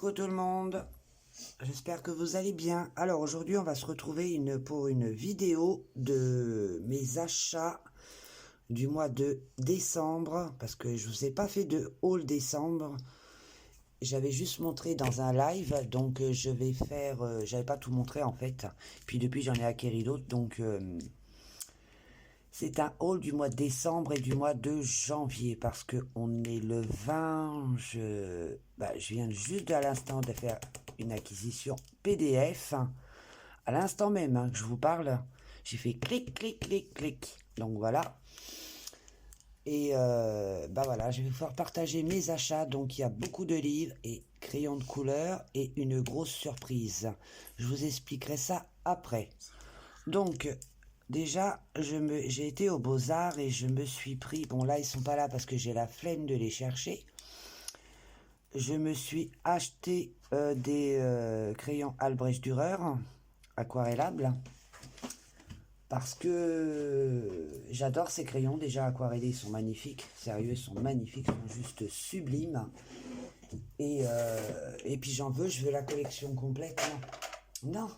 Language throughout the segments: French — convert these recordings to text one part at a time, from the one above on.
Coucou tout le monde, j'espère que vous allez bien. Alors aujourd'hui on va se retrouver pour une vidéo de mes achats du mois de décembre, parce que je vous ai pas fait de haul décembre, j'avais juste montré dans un live, donc je vais faire, j'avais pas tout montré en fait, puis depuis j'en ai acquéri d'autres, donc c'est un haul du mois de décembre et du mois de janvier, parce que on est le 20, je viens juste à l'instant de faire une acquisition PDF, à l'instant même que je vous parle, j'ai fait clic, clic, clic, clic, donc voilà. Et voilà, je vais vous faire partager mes achats, donc il y a beaucoup de livres et crayons de couleur et une grosse surprise. Je vous expliquerai ça après. Donc, déjà, j'ai été aux Beaux-Arts et je me suis pris... Bon, là, ils sont pas là parce que j'ai la flemme de les chercher. Je me suis acheté des crayons Albrecht Dürer aquarellables. Parce que j'adore ces crayons. Déjà, aquarellés, ils sont magnifiques. Sérieux, ils sont magnifiques. Ils sont juste sublimes. Et puis, je veux la collection complète. Non.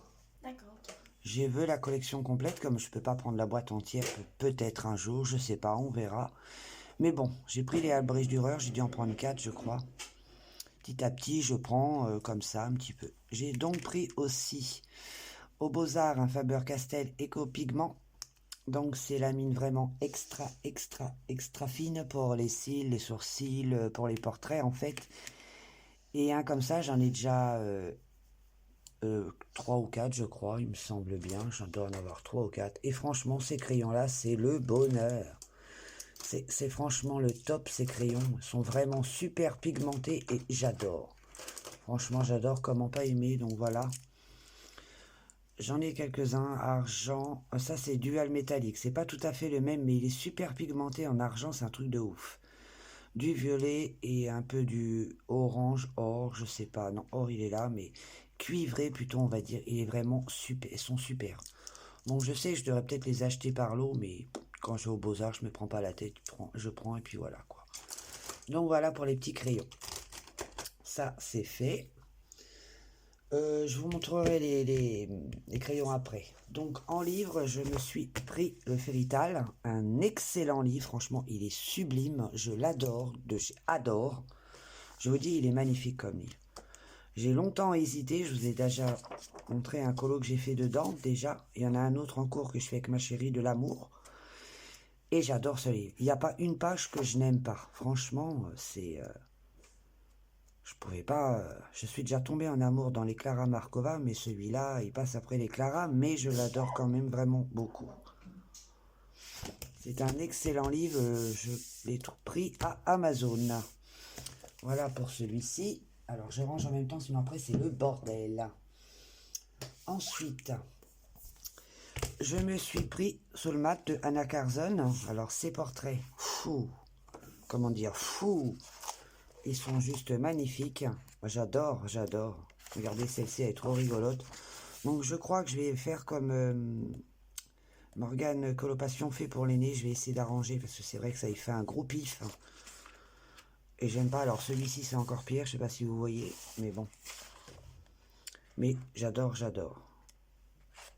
D'accord, ok. Je veux la collection complète, comme je peux pas prendre la boîte entière, peut-être un jour, je sais pas, on verra. Mais bon, j'ai pris les Albrecht Dürer, j'ai dû en prendre 4, je crois. Petit à petit, je prends comme ça, un petit peu. J'ai donc pris aussi, aux Beaux-Arts, un Faber-Castell Eco Pigment. Donc c'est la mine vraiment extra fine pour les cils, les sourcils, pour les portraits en fait. Et un comme ça, j'en ai déjà... 3 ou 4 je crois, il me semble bien, j'en dois en avoir 3 ou 4, et franchement ces crayons là c'est le bonheur, c'est franchement le top. Ces crayons sont vraiment super pigmentés et j'adore, franchement j'adore, comment pas aimer. Donc voilà, j'en ai quelques-uns, argent, ça c'est dual métallique, c'est pas tout à fait le même mais il est super pigmenté en argent, c'est un truc de ouf. Du violet et un peu du orange, or, je sais pas, non, or il est là, mais cuivré plutôt on va dire, il est vraiment super, ils sont super. Bon, je sais, je devrais peut-être les acheter par lot, mais quand je vais aux Beaux-Arts, je me prends pas la tête, je prends et puis voilà quoi. Donc voilà pour les petits crayons. Ça c'est fait. Je vous montrerai les crayons après. Donc en livre, je me suis pris le Férital, un excellent livre, franchement il est sublime, je l'adore, de chez Adore. Je vous dis, il est magnifique comme livre. J'ai longtemps hésité, je vous ai déjà montré un colo que j'ai fait dedans, déjà. Il y en a un autre en cours que je fais avec ma chérie, de l'amour. Et j'adore ce livre. Il n'y a pas une page que je n'aime pas. Franchement, c'est... je pouvais pas... je suis déjà tombé en amour dans les Clara Markova, mais celui-là, il passe après les Clara, mais je l'adore quand même vraiment beaucoup. C'est un excellent livre, je l'ai pris à Amazon. Voilà pour celui-ci. Alors je range en même temps, sinon après c'est le bordel. Ensuite, je me suis pris sous le mat de Anna Carson. Alors ces portraits, fou, comment dire, fou. Ils sont juste magnifiques. J'adore, j'adore. Regardez, celle-ci, elle est trop rigolote. Donc je crois que je vais faire comme Morgane Coloration fait pour l'aîné. Je vais essayer d'arranger parce que c'est vrai que ça y fait un gros pif. Et j'aime pas. Alors celui-ci c'est encore pire, je sais pas si vous voyez, mais bon. Mais j'adore, j'adore.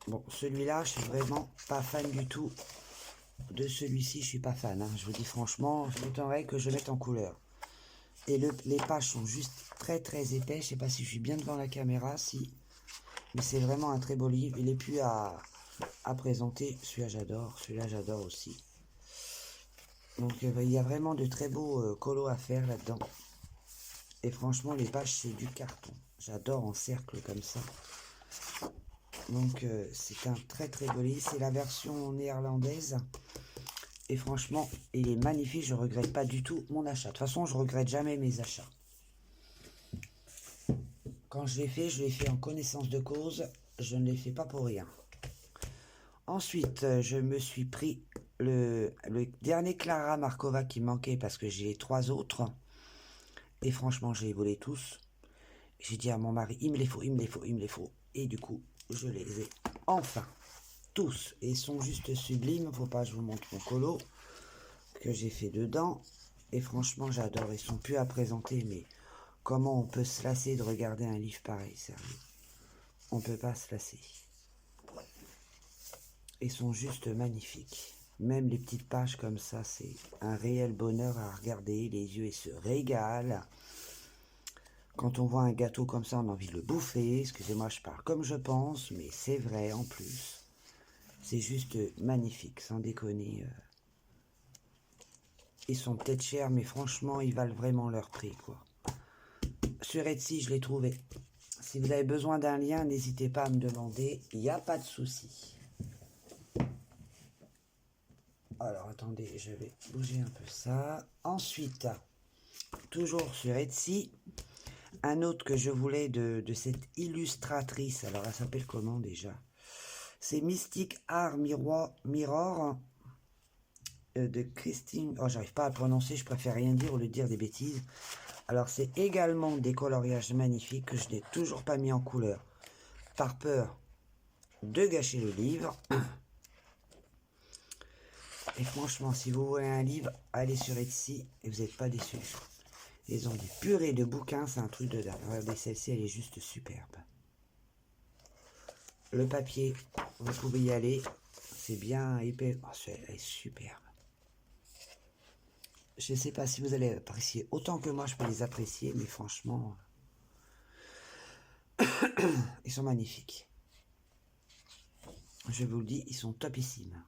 Bon, celui-là, je suis vraiment pas fan du tout. De celui-ci, je suis pas fan. Hein. Je vous dis franchement, je m'étonnerais que je mette en couleur. Et les pages sont juste très épais. Je sais pas si je suis bien devant la caméra, si. Mais c'est vraiment un très beau livre. Il est plus à présenter. Celui-là j'adore aussi. Donc il y a vraiment de très beaux colos à faire là-dedans. Et franchement, les pages, c'est du carton. J'adore en cercle comme ça. Donc c'est un très beau livre. C'est la version néerlandaise. Et franchement, il est magnifique. Je regrette pas du tout mon achat. De toute façon, je regrette jamais mes achats. Quand je l'ai fait en connaissance de cause. Je ne l'ai fait pas pour rien. Ensuite, je me suis pris le dernier Clara Markova qui manquait parce que j'ai les 3 autres. Et franchement, je les volé tous. J'ai dit à mon mari, il me les faut, il me les faut, il me les faut. Et du coup, je les ai enfin tous. Et ils sont juste sublimes. Faut pas que je vous montre mon colo que j'ai fait dedans. Et franchement, j'adore. Ils sont plus à présenter, mais comment on peut se lasser de regarder un livre pareil, sérieux. On peut pas se lasser. Ils sont juste magnifiques. Même les petites pages comme ça, c'est un réel bonheur à regarder. Les yeux ils se régalent. Quand on voit un gâteau comme ça, on a envie de le bouffer. Excusez-moi, je parle comme je pense, mais c'est vrai en plus. C'est juste magnifique, sans déconner. Ils sont peut-être chers, mais franchement, ils valent vraiment leur prix, quoi. Sur Etsy, je l'ai trouvé. Si vous avez besoin d'un lien, n'hésitez pas à me demander. Il n'y a pas de souci. Alors, attendez, je vais bouger un peu ça. Ensuite, toujours sur Etsy, un autre que je voulais de cette illustratrice. Alors, elle s'appelle comment déjà? C'est Mystic Art Mirror de Christine. Oh, j'arrive pas à prononcer, je préfère rien dire au lieu de dire des bêtises. Alors, c'est également des coloriages magnifiques que je n'ai toujours pas mis en couleur, par peur de gâcher le livre. Et franchement, si vous voulez un livre, allez sur Etsy et vous n'êtes pas déçus. Ils ont des purées de bouquins, c'est un truc de dingue. Regardez, celle-ci, elle est juste superbe. Le papier, vous pouvez y aller. C'est bien épais. Oh, elle est superbe. Je ne sais pas si vous allez apprécier. Autant que moi, je peux les apprécier, mais franchement, ils sont magnifiques. Je vous le dis, ils sont topissimes.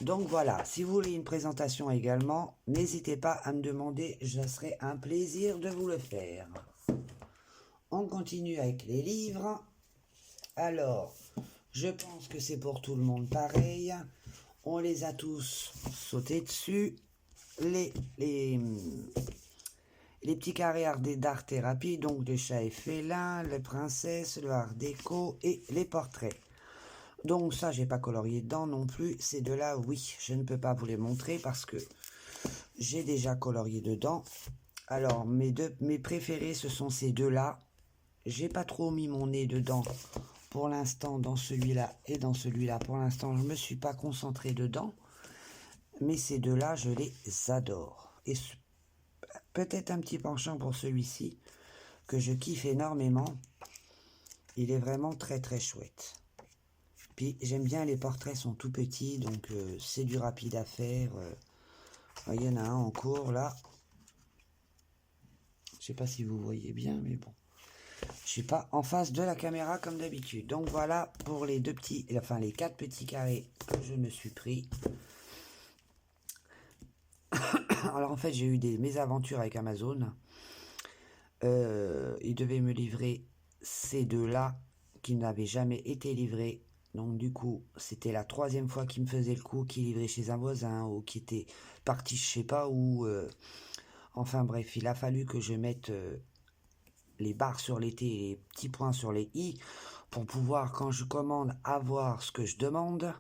Donc voilà, si vous voulez une présentation également, n'hésitez pas à me demander, je serai un plaisir de vous le faire. On continue avec les livres. Alors, je pense que c'est pour tout le monde pareil. On les a tous sautés dessus. Les petits carrés d'art thérapie, donc de chat et félin, les princesses, le art déco et les portraits. Donc ça, j'ai pas colorié dedans non plus. Ces deux-là, oui, je ne peux pas vous les montrer parce que j'ai déjà colorié dedans. Alors, mes préférés, ce sont ces deux-là. J'ai pas trop mis mon nez dedans pour l'instant dans celui-là et dans celui-là. Pour l'instant, je me suis pas concentré dedans. Mais ces deux-là, je les adore. Et peut-être un petit penchant pour celui-ci que je kiffe énormément. Il est vraiment très très chouette. Puis j'aime bien, les portraits sont tout petits, donc c'est du rapide à faire. Il y en a un en cours là. Je sais pas si vous voyez bien, mais bon. Je suis pas en face de la caméra comme d'habitude. Donc voilà pour les les 4 petits carrés que je me suis pris. Alors en fait, j'ai eu des mésaventures avec Amazon. Ils devaient me livrer ces deux-là qui n'avaient jamais été livrés. Donc du coup, c'était la 3e fois qu'il me faisait le coup, qu'il livrait chez un voisin ou qui était parti je sais pas où. Enfin bref, il a fallu que je mette les barres sur les T et les petits points sur les I pour pouvoir, quand je commande, avoir ce que je demande.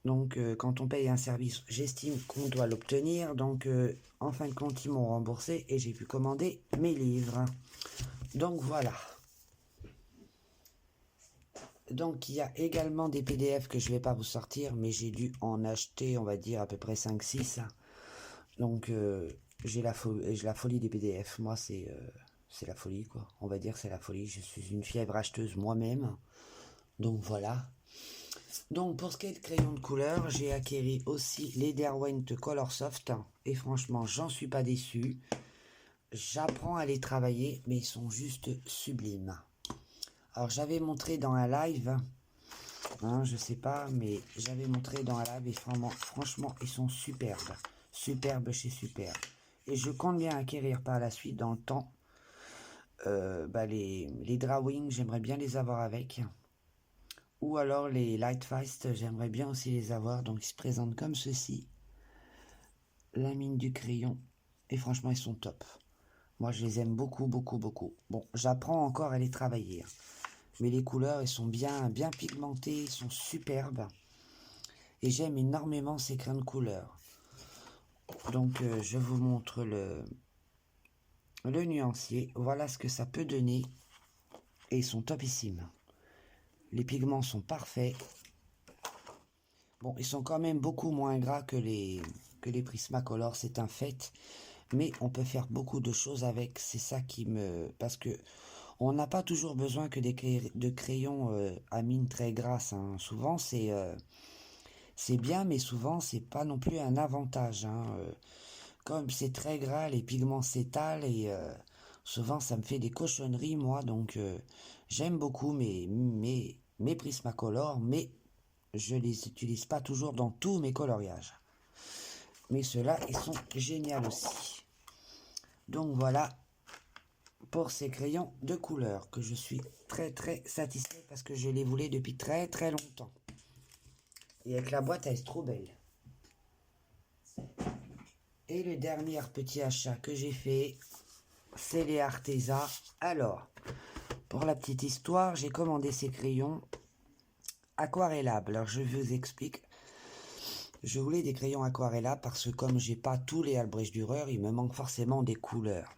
Donc quand on paye un service, j'estime qu'on doit l'obtenir. Donc en fin de compte, ils m'ont remboursé et j'ai pu commander mes livres. Donc voilà. Donc il y a également des PDF que je ne vais pas vous sortir, mais j'ai dû en acheter, on va dire, à peu près 5-6. Donc j'ai la folie des PDF. Moi, c'est la folie, quoi. On va dire c'est la folie. Je suis une fièvre acheteuse moi-même. Donc voilà. Donc pour ce qui est de crayons de couleur, j'ai acquéri aussi les Derwent Color Soft. Et franchement, j'en suis pas déçu. J'apprends à les travailler, mais ils sont juste sublimes. Alors j'avais montré dans un live, hein, je sais pas, mais j'avais montré dans un live et franchement ils sont superbes. Superbes chez Superbe. Et je compte bien acquérir par la suite dans le temps. Les drawings, j'aimerais bien les avoir avec. Ou alors les Lightfast, j'aimerais bien aussi les avoir. Donc ils se présentent comme ceci. La mine du crayon. Et franchement ils sont top. Moi je les aime beaucoup, beaucoup, beaucoup. Bon, j'apprends encore à les travailler. Mais les couleurs, elles sont bien pigmentées, ils sont superbes. Et j'aime énormément ces crayons de couleur. Donc je vous montre le nuancier. Voilà ce que ça peut donner. Et ils sont topissimes. Les pigments sont parfaits. Bon, ils sont quand même beaucoup moins gras que les Prismacolor, c'est un fait. mais on peut faire beaucoup de choses avec. C'est ça qui me... Parce que on n'a pas toujours besoin que de crayons à mine très grasse, hein. Souvent, c'est bien, mais souvent, c'est pas non plus un avantage, hein. Comme c'est très gras, les pigments s'étalent et souvent, ça me fait des cochonneries, moi. Donc, j'aime beaucoup mes Prismacolor, mais je les utilise pas toujours dans tous mes coloriages. Mais ceux-là, ils sont géniaux aussi. Donc voilà pour ces crayons de couleur que je suis très très satisfait parce que je les voulais depuis très très longtemps. Et avec la boîte, elle est trop belle. Et le dernier petit achat que j'ai fait, c'est les Arteza. Alors, pour la petite histoire, j'ai commandé ces crayons aquarellables. Alors je vous explique. Je voulais des crayons aquarellables parce que comme j'ai pas tous les Albrecht Dürer, il me manque forcément des couleurs.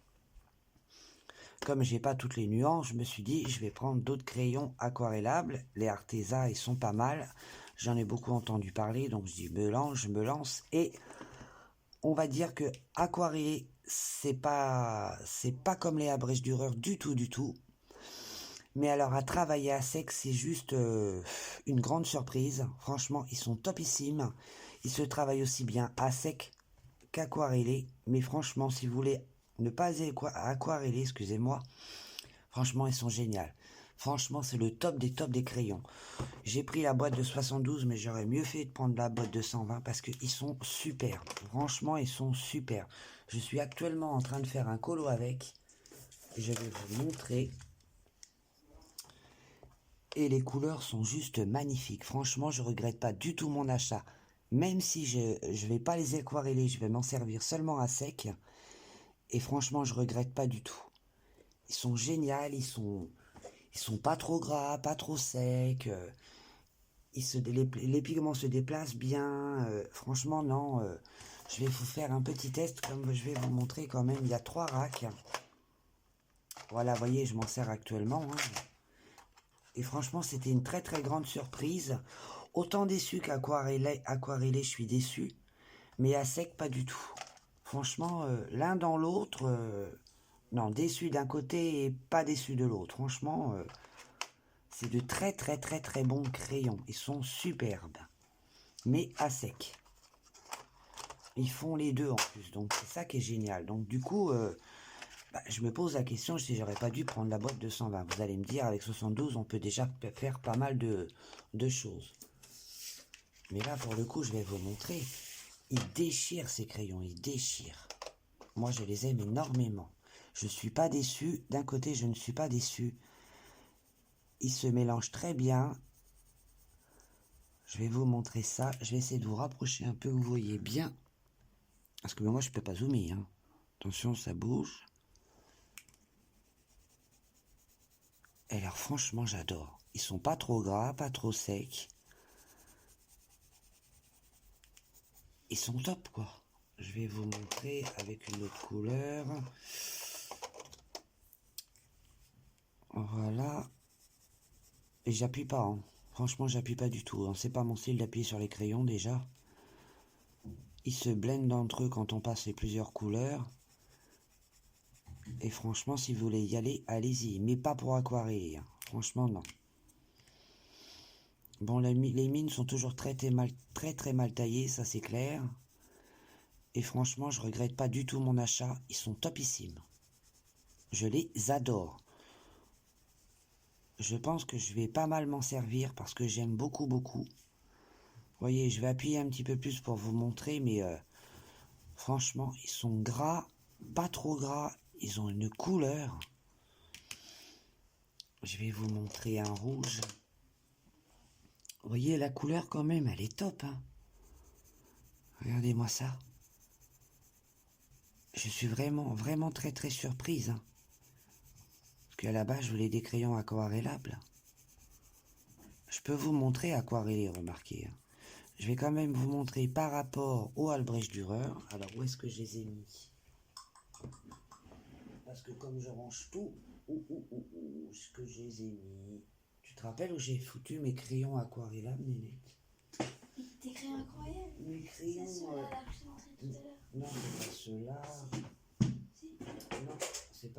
Comme j'ai pas toutes les nuances, je me suis dit je vais prendre d'autres crayons aquarellables. Les Arteza, ils sont pas mal. J'en ai beaucoup entendu parler, donc je dis je me lance. Et on va dire que aquareller, c'est pas comme les Albrecht Dürer du tout. Mais alors à travailler à sec, c'est juste une grande surprise. Franchement, ils sont topissimes. Ils se travaillent aussi bien à sec qu'aquarellé. Mais franchement, si vous voulez ne pas aquareller, excusez-moi, franchement, ils sont géniaux. Franchement, c'est le top des crayons. J'ai pris la boîte de 72, mais j'aurais mieux fait de prendre la boîte de 120 parce qu'ils sont super. Franchement, ils sont super. Je suis actuellement en train de faire un colo avec. Je vais vous montrer. Et les couleurs sont juste magnifiques. Franchement, je regrette pas du tout mon achat. Même si je vais pas les aquareller, je vais m'en servir seulement à sec. Et franchement, je regrette pas du tout. Ils sont géniaux, ils sont pas trop gras, pas trop secs. Les pigments se déplacent bien. Franchement, non. Je vais vous faire un petit test, comme je vais vous montrer quand même. Il y a 3 racks. Voilà, vous voyez, je m'en sers actuellement, hein. Et franchement, c'était une très très grande surprise. Autant déçu qu'aquarellé, je suis déçu. Mais à sec, pas du tout. Franchement, l'un dans l'autre, non, déçu d'un côté et pas déçu de l'autre. Franchement, c'est de très très très très bons crayons. Ils sont superbes. Mais à sec. Ils font les deux en plus. Donc c'est ça qui est génial. Donc du coup, je me pose la question si j'aurais pas dû prendre la boîte de 120. Vous allez me dire, avec 72, on peut déjà faire pas mal de choses. Mais là, pour le coup, je vais vous montrer. Ils déchirent ces crayons, ils déchirent. Moi, je les aime énormément. Je ne suis pas déçu. D'un côté, je ne suis pas déçu. Ils se mélangent très bien. Je vais vous montrer ça. Je vais essayer de vous rapprocher un peu, vous voyez bien. Parce que moi, je ne peux pas zoomer, hein. Attention, ça bouge. Et alors, franchement, j'adore. Ils sont pas trop gras, pas trop secs. Ils sont top, quoi. Je vais vous montrer avec une autre couleur. Voilà. Et j'appuie pas, hein. Franchement, j'appuie pas du tout, hein. C'est pas mon style d'appuyer sur les crayons, déjà. Ils se blendent entre eux quand on passe les plusieurs couleurs. Et franchement, si vous voulez y aller, allez-y. Mais pas pour aquareller, hein. Franchement, non. Bon, les mines sont toujours très très mal taillées, ça c'est clair. Et franchement, je regrette pas du tout mon achat. Ils sont topissimes. Je les adore. Je pense que je vais pas mal m'en servir parce que j'aime beaucoup. Vous voyez, je vais appuyer un petit peu plus pour vous montrer, mais franchement, ils sont gras, pas trop gras. Ils ont une couleur. Je vais vous montrer un rouge. Vous voyez, la couleur quand même, elle est top, hein. Regardez-moi ça. Je suis vraiment très surprise, hein. Parce qu'à la base, je voulais des crayons aquarellables. Je peux vous montrer aquarellé, remarquez, hein. Je vais quand même vous montrer par rapport au Albrecht Dürer. Alors, où est-ce que je les ai mis? Parce que comme je range tout, où est-ce que je les ai mis? Tu te rappelles où j'ai foutu mes crayons aquarellables, Nénette? Tes crayons aquarellables? Mes crayons... C'est ceux-là là que je t'ai montré tout à l'heure. Non, c'est pas ceux-là.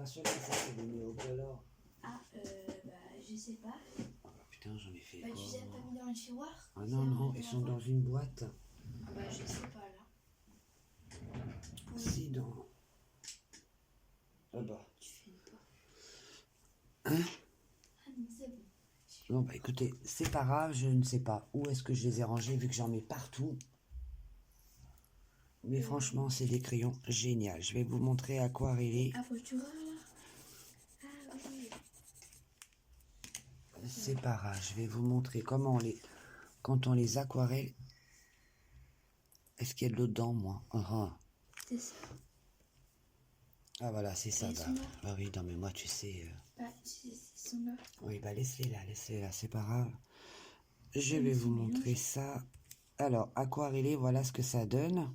pas ceux-là, ça c'est des néocolores. Ah, je sais pas. Oh, putain, j'en ai fait Bah, quoi, tu les as moi. pas mis dans le tiroir? Ah non, non, ils sont dans une boîte. Ah bah, je sais pas là. Si, dans... Ah bah. Tu fais pas. Hein? Ah non, c'est bon. Bon, bah écoutez, c'est pas grave, je ne sais pas où est-ce que je les ai rangés, vu que j'en mets partout. Mais franchement, c'est des crayons géniaux. Je vais vous montrer aquarellé. Ah, faut que tu vois là. Ah oui. C'est pas grave, je vais vous montrer comment quand on les aquarelle. Est-ce qu'il y a de l'eau dedans, moi? C'est ça. Ah voilà, c'est ça. Ils sont là. Bah oui, non mais moi tu sais... Bah, ils sont là. Oui, bah laissez-les là, c'est pas grave. Je Ah, vais mais vous c'est montrer mélangé. ça. Alors, aquarellé, voilà ce que ça donne.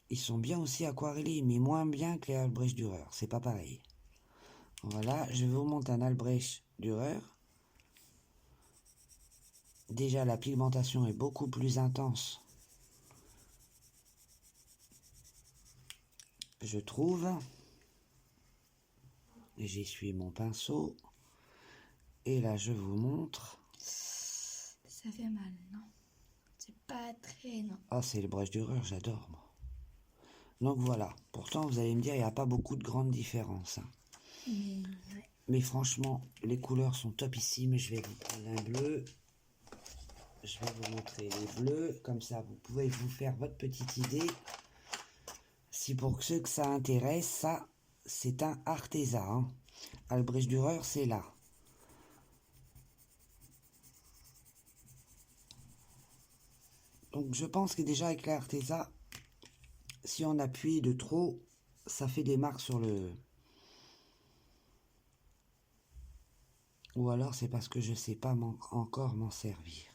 Ils sont bien aussi aquarellés, mais moins bien que les Albrecht Dürer. C'est pas pareil. Voilà, je vous montre un Albrecht Dürer. Déjà, la pigmentation est beaucoup plus intense, je trouve. Et j'essuie mon pinceau. Et là, je vous montre. Ça fait mal, non? C'est pas très, non. Ah, c'est le Albrecht Dürer, j'adore, moi. Donc voilà. Pourtant, vous allez me dire, il n'y a pas beaucoup de grandes différences. Hein. Ouais. Mais franchement, les couleurs sont topissimes. Je vais vous prendre un bleu. Je vais vous montrer les bleus. Comme ça, vous pouvez vous faire votre petite idée. Si pour ceux que ça intéresse, ça, c'est un Arteza. Hein. Albrecht Dürer, c'est là. Donc je pense que déjà avec l'Arteza, si on appuie de trop, ça fait des marques sur le... Ou alors c'est parce que je ne sais pas encore m'en servir.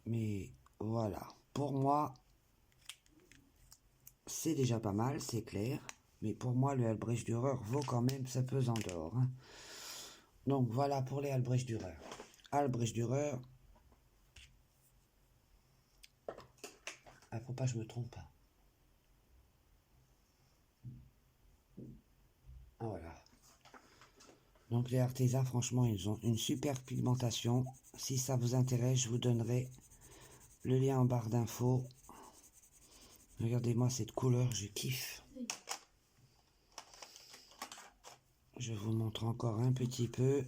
Mais voilà, pour moi, c'est déjà pas mal, c'est clair. Mais pour moi, le Albrecht Dürer vaut quand même sa pesant d'or. Hein. Donc voilà pour les Albrecht Dürer. Albrecht Dürer. Ah, faut pas que je me trompe. Ah voilà. Donc les Arteza, franchement, ils ont une super pigmentation. Si ça vous intéresse, je vous donnerai le lien en barre d'infos. Regardez-moi cette couleur, je kiffe. Je vous montre encore un petit peu.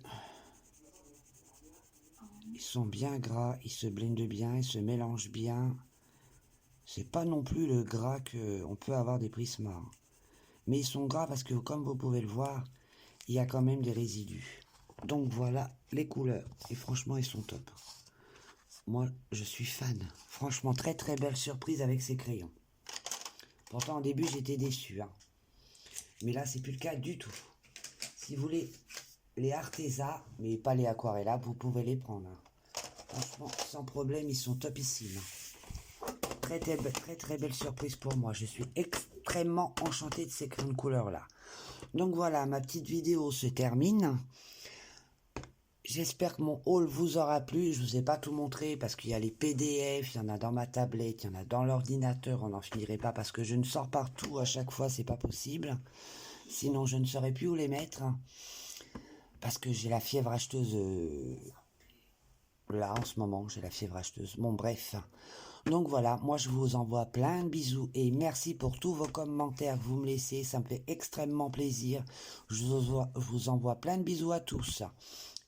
Ils sont bien gras, ils se blendent bien, ils se mélangent bien. C'est pas non plus le gras qu'on peut avoir des Prisma. Mais ils sont gras parce que, comme vous pouvez le voir, il y a quand même des résidus. Donc voilà les couleurs. Et franchement, ils sont top. Moi, je suis fan. Franchement, très très belle surprise avec ces crayons. Pourtant, au début, j'étais déçu. Hein. Mais là, c'est plus le cas du tout. Si vous voulez les Arteza, mais pas les Aquarella, vous pouvez les prendre. Hein. Franchement, sans problème, ils sont topissimes. Très très belle surprise pour moi. Je suis extrêmement enchanté de ces crayons de couleur là. Donc voilà, ma petite vidéo se termine. J'espère que mon haul vous aura plu. Je ne vous ai pas tout montré parce qu'il y a les PDF, il y en a dans ma tablette, il y en a dans l'ordinateur. On n'en finirait pas parce que je ne sors partout à chaque fois, c'est pas possible. Sinon, je ne saurais plus où les mettre. Parce que j'ai la fièvre acheteuse. Là, en ce moment, j'ai la fièvre acheteuse. Bon, bref. Donc voilà, moi je vous envoie plein de bisous et merci pour tous vos commentaires que vous me laissez, ça me fait extrêmement plaisir. Je vous envoie plein de bisous à tous.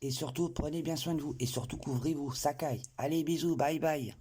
Et surtout, prenez bien soin de vous et surtout couvrez-vous, ça caille. Allez, bisous, bye bye.